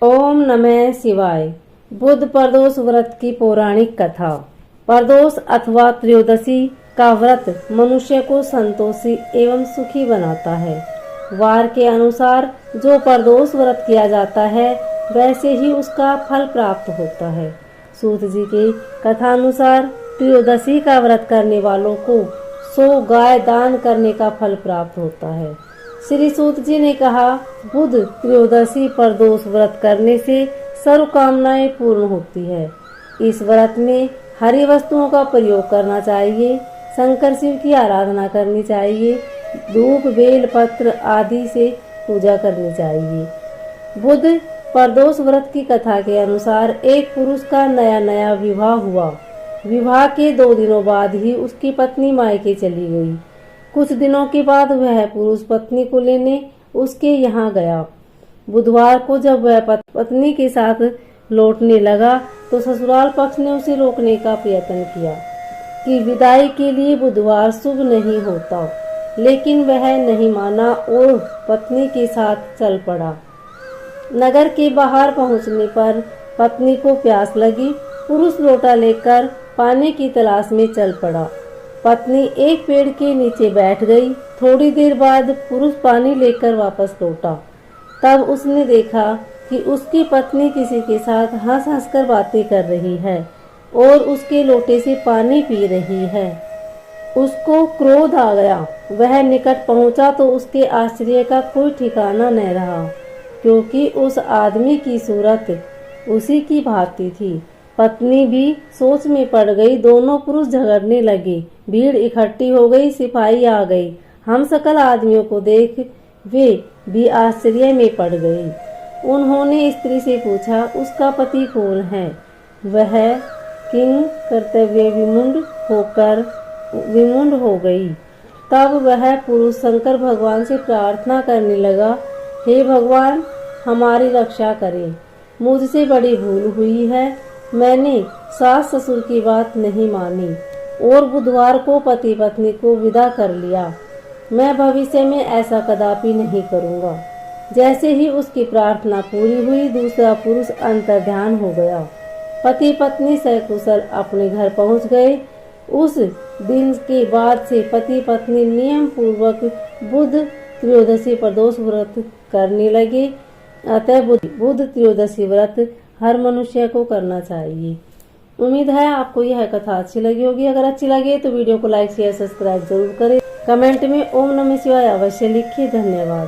ओम नमः शिवाय। बुध प्रदोष व्रत की पौराणिक कथा। प्रदोष अथवा त्रयोदशी का व्रत मनुष्य को संतोषी एवं सुखी बनाता है। वार के अनुसार जो प्रदोष व्रत किया जाता है वैसे ही उसका फल प्राप्त होता है। सूत जी के कथानुसार त्रयोदशी का व्रत करने वालों को 100 गाय दान करने का फल प्राप्त होता है। श्री सूत जी ने कहा, बुध त्रयोदशी प्रदोष व्रत करने से सर्व कामनाएं पूर्ण होती है। इस व्रत में हरी वस्तुओं का प्रयोग करना चाहिए। शंकर शिव की आराधना करनी चाहिए। धूप बेल पत्र आदि से पूजा करनी चाहिए। बुध प्रदोष व्रत की कथा के अनुसार एक पुरुष का नया विवाह हुआ। विवाह के 2 दिनों बाद ही उसकी पत्नी मायके चली गई। कुछ दिनों के बाद वह पुरुष पत्नी को लेने उसके यहाँ गया। बुधवार को जब वह पत्नी के साथ लौटने लगा तो ससुराल पक्ष ने उसे रोकने का प्रयत्न किया कि विदाई के लिए बुधवार शुभ नहीं होता, लेकिन वह नहीं माना और पत्नी के साथ चल पड़ा। नगर के बाहर पहुंचने पर पत्नी को प्यास लगी। पुरुष लोटा लेकर पानी की तलाश में चल पड़ा। पत्नी एक पेड़ के नीचे बैठ गई। थोड़ी देर बाद पुरुष पानी लेकर वापस लौटा। तब उसने देखा कि उसकी पत्नी किसी के साथ हंस कर बातें कर रही है और उसके लोटे से पानी पी रही है। उसको क्रोध आ गया। वह निकट पहुंचा तो उसके आश्चर्य का कोई ठिकाना न रहा, क्योंकि उस आदमी की सूरत उसी की भांति थी। पत्नी भी सोच में पड़ गई। दोनों पुरुष झगड़ने लगे। भीड़ इकट्ठी हो गई। सिपाही आ गई। हम सकल आदमियों को देख वे भी आश्चर्य में पड़ गए। उन्होंने स्त्री से पूछा, उसका पति कौन है? वह किंग कर्तव्य विमुंड हो गई। तब वह पुरुष शंकर भगवान से प्रार्थना करने लगा, हे भगवान, हमारी रक्षा करें। मुझसे बड़ी भूल हुई है। मैंने सास ससुर की बात नहीं मानी और बुधवार को पति पत्नी को विदा कर लिया। मैं भविष्य में ऐसा कदापि नहीं करूंगा। जैसे ही उसकी प्रार्थना पूरी हुई, दूसरा पुरुष अंतर्ध्यान हो गया। पति पत्नी सकुशल अपने घर पहुंच गए। उस दिन के बाद से पति पत्नी नियम पूर्वक बुध त्रयोदशी प्रदोष व्रत करने लगे। अतः बुध त्रयोदशी व्रत हर मनुष्य को करना चाहिए। उम्मीद है आपको यह कथा अच्छी लगी होगी। अगर अच्छी लगे तो वीडियो को लाइक शेयर सब्सक्राइब जरूर करें। कमेंट में ओम नमः शिवाय अवश्य लिखिए। धन्यवाद।